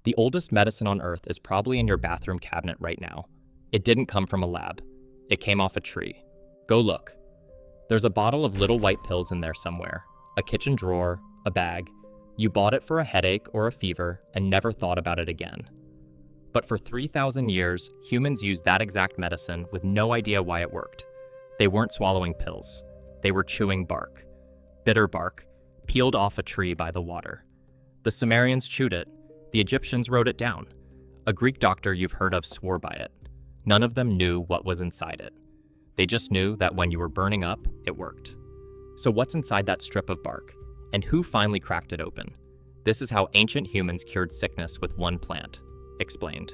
The oldest medicine on Earth is probably in your bathroom cabinet right now. It didn't come from a lab. It came off a tree. Go look. There's a bottle of little white pills in there somewhere. A kitchen drawer, a bag. You bought it for a headache or a fever and never thought about it again. But for 3,000 years, humans used that exact medicine with no idea why it worked. They weren't swallowing pills. They were chewing bark. Bitter bark, peeled off a tree by the water. The Sumerians chewed it. The Egyptians wrote it down. A Greek doctor you've heard of swore by it. None of them knew what was inside it. They just knew that when you were burning up, it worked. So what's inside that strip of bark? And who finally cracked it open? This is how ancient humans cured sickness with one plant. Explained.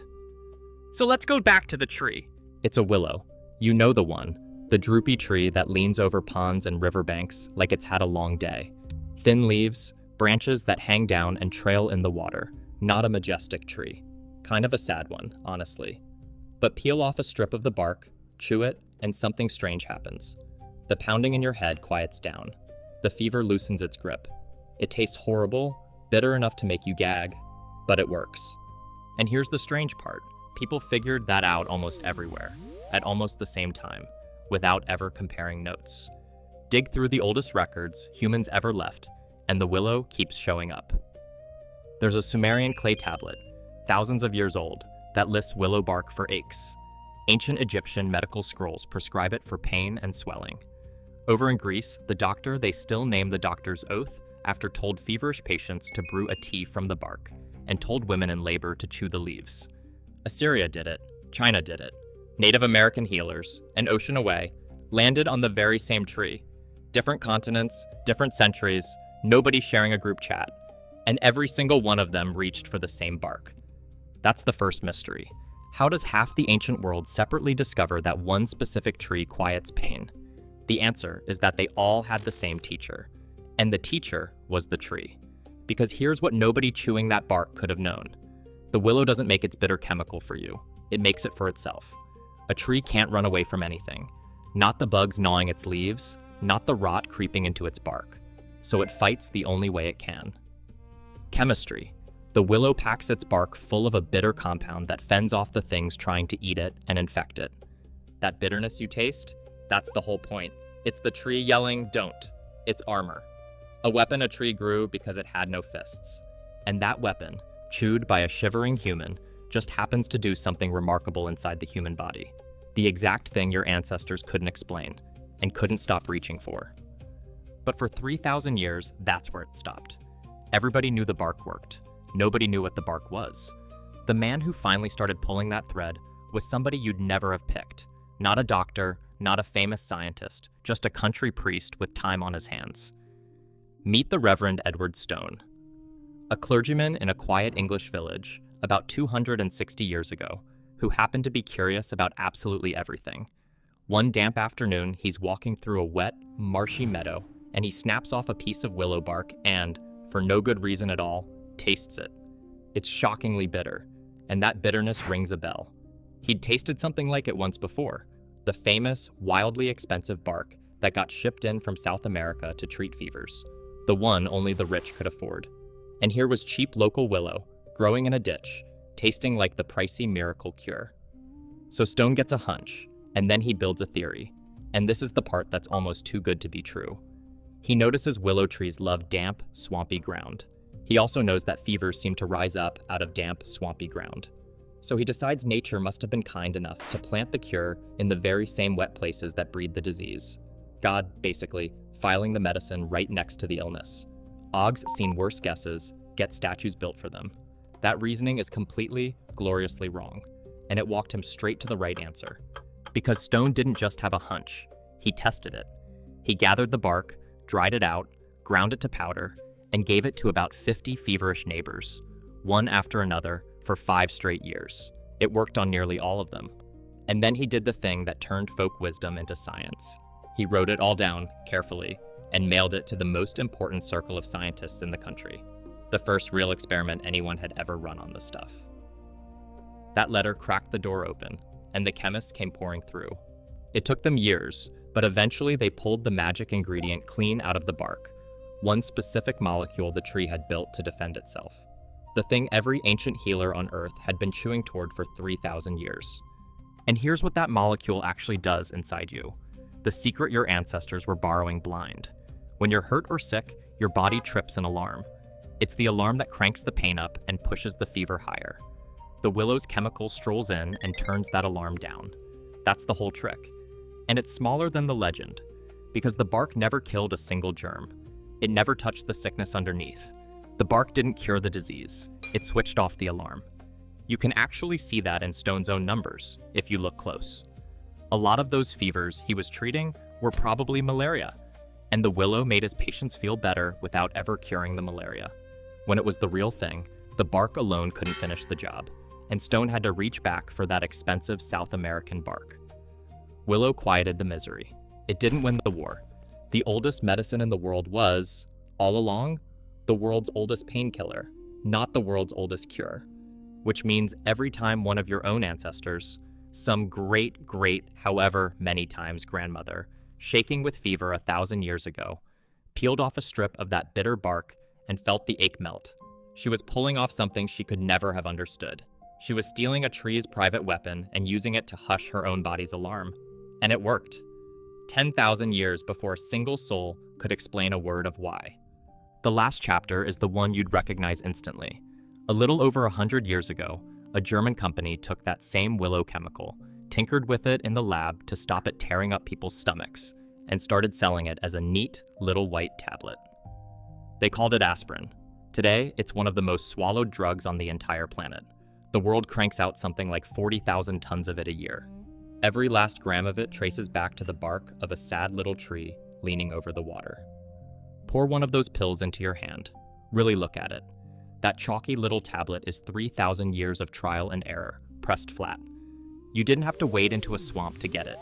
So let's go back to the tree. It's a willow. You know the one. The droopy tree that leans over ponds and riverbanks like it's had a long day. Thin leaves, branches that hang down and trail in the water. Not a majestic tree. Kind of a sad one, honestly. But peel off a strip of the bark, chew it, and something strange happens. The pounding in your head quiets down. The fever loosens its grip. It tastes horrible, bitter enough to make you gag, but it works. And here's the strange part. People figured that out almost everywhere, at almost the same time, without ever comparing notes. Dig through the oldest records humans ever left, and the willow keeps showing up. There's a Sumerian clay tablet, thousands of years old, that lists willow bark for aches. Ancient Egyptian medical scrolls prescribe it for pain and swelling. Over in Greece, they still name the doctor's oath after told feverish patients to brew a tea from the bark, and told women in labor to chew the leaves. Assyria did it, China did it. Native American healers, an ocean away, landed on the very same tree. Different continents, different centuries, nobody sharing a group chat. And every single one of them reached for the same bark. That's the first mystery. How does half the ancient world separately discover that one specific tree quiets pain? The answer is that they all had the same teacher. And the teacher was the tree. Because here's what nobody chewing that bark could have known. The willow doesn't make its bitter chemical for you. It makes it for itself. A tree can't run away from anything. Not the bugs gnawing its leaves, not the rot creeping into its bark. So it fights the only way it can. Chemistry. The willow packs its bark full of a bitter compound that fends off the things trying to eat it and infect it. That bitterness you taste? That's the whole point. It's the tree yelling, "Don't." It's armor. A weapon a tree grew because it had no fists. And that weapon, chewed by a shivering human, just happens to do something remarkable inside the human body. The exact thing your ancestors couldn't explain, and couldn't stop reaching for. But for 3,000 years, that's where it stopped. Everybody knew the bark worked. Nobody knew what the bark was. The man who finally started pulling that thread was somebody you'd never have picked. Not a doctor, not a famous scientist, just a country priest with time on his hands. Meet the Reverend Edward Stone. A clergyman in a quiet English village about 260 years ago, who happened to be curious about absolutely everything. One damp afternoon, he's walking through a wet, marshy meadow, and he snaps off a piece of willow bark and, for no good reason at all, tastes it. It's shockingly bitter, and that bitterness rings a bell. He'd tasted something like it once before, the famous, wildly expensive bark that got shipped in from South America to treat fevers, the one only the rich could afford. And here was cheap local willow, growing in a ditch, tasting like the pricey miracle cure. So Stone gets a hunch, and then he builds a theory. And this is the part that's almost too good to be true. He notices willow trees love damp, swampy ground. He also knows that fevers seem to rise up out of damp, swampy ground. So he decides nature must have been kind enough to plant the cure in the very same wet places that breed the disease. God, basically, filing the medicine right next to the illness. Ogg's seen worse guesses, get statues built for them. That reasoning is completely, gloriously wrong, and it walked him straight to the right answer. Because Stone didn't just have a hunch, he tested it. He gathered the bark, dried it out, ground it to powder, and gave it to about 50 feverish neighbors, one after another, for 5 straight years. It worked on nearly all of them. And then he did the thing that turned folk wisdom into science. He wrote it all down, carefully, and mailed it to the most important circle of scientists in the country. The first real experiment anyone had ever run on the stuff. That letter cracked the door open, and the chemists came pouring through. It took them years, but eventually they pulled the magic ingredient clean out of the bark, one specific molecule the tree had built to defend itself. the thing every ancient healer on Earth had been chewing toward for 3,000 years. And here's what that molecule actually does inside you. The secret your ancestors were borrowing blind. When you're hurt or sick, your body trips an alarm. It's the alarm that cranks the pain up and pushes the fever higher. The willow's chemical strolls in and turns that alarm down. That's the whole trick. And it's smaller than the legend, because the bark never killed a single germ. It never touched the sickness underneath. The bark didn't cure the disease. It switched off the alarm. You can actually see that in Stone's own numbers, if you look close. A lot of those fevers he was treating were probably malaria, and the willow made his patients feel better without ever curing the malaria. When it was the real thing, the bark alone couldn't finish the job, and Stone had to reach back for that expensive South American bark. Willow quieted the misery. It didn't win the war. The oldest medicine in the world was, all along, the world's oldest painkiller, not the world's oldest cure. Which means every time one of your own ancestors, some great, however many times grandmother, shaking with fever 1,000 years ago, peeled off a strip of that bitter bark and felt the ache melt, she was pulling off something she could never have understood. She was stealing a tree's private weapon and using it to hush her own body's alarm. And it worked. 10,000 years before a single soul could explain a word of why. The last chapter is the one you'd recognize instantly. A little over 100 years ago, a German company took that same willow chemical, tinkered with it in the lab to stop it tearing up people's stomachs, and started selling it as a neat little white tablet. They called it aspirin. Today, it's one of the most swallowed drugs on the entire planet. The world cranks out something like 40,000 tons of it a year. Every last gram of it traces back to the bark of a sad little tree leaning over the water. Pour one of those pills into your hand. Really look at it. That chalky little tablet is 3,000 years of trial and error, pressed flat. You didn't have to wade into a swamp to get it.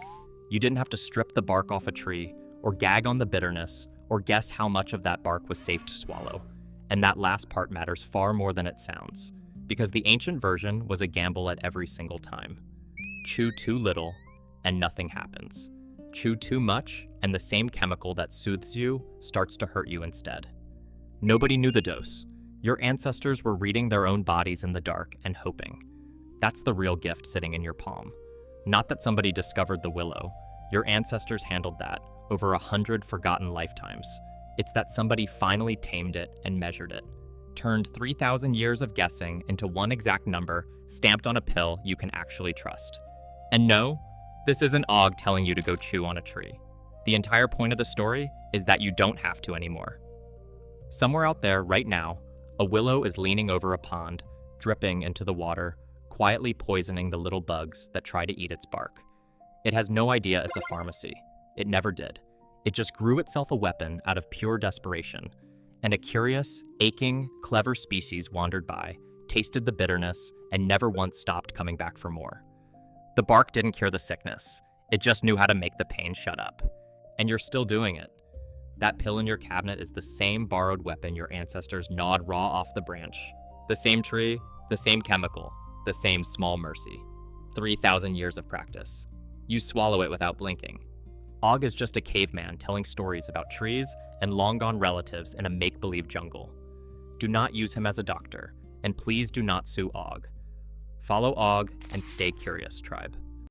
You didn't have to strip the bark off a tree, or gag on the bitterness, or guess how much of that bark was safe to swallow. And that last part matters far more than it sounds, because the ancient version was a gamble at every single time. Chew too little, and nothing happens. Chew too much, and the same chemical that soothes you starts to hurt you instead. Nobody knew the dose. Your ancestors were reading their own bodies in the dark and hoping. That's the real gift sitting in your palm. Not that somebody discovered the willow. Your ancestors handled that over 100 forgotten lifetimes. It's that somebody finally tamed it and measured it. Turned 3,000 years of guessing into one exact number stamped on a pill you can actually trust. And no, this isn't Og telling you to go chew on a tree. The entire point of the story is that you don't have to anymore. Somewhere out there right now, a willow is leaning over a pond, dripping into the water, quietly poisoning the little bugs that try to eat its bark. It has no idea it's a pharmacy. It never did. It just grew itself a weapon out of pure desperation. And a curious, aching, clever species wandered by, tasted the bitterness, and never once stopped coming back for more. The bark didn't cure the sickness. It just knew how to make the pain shut up. And you're still doing it. That pill in your cabinet is the same borrowed weapon your ancestors gnawed raw off the branch. The same tree, the same chemical, the same small mercy. 3,000 years of practice. You swallow it without blinking. Og is just a caveman telling stories about trees and long-gone relatives in a make-believe jungle. Do not use him as a doctor, and please do not sue Og. Follow Og and stay curious, tribe.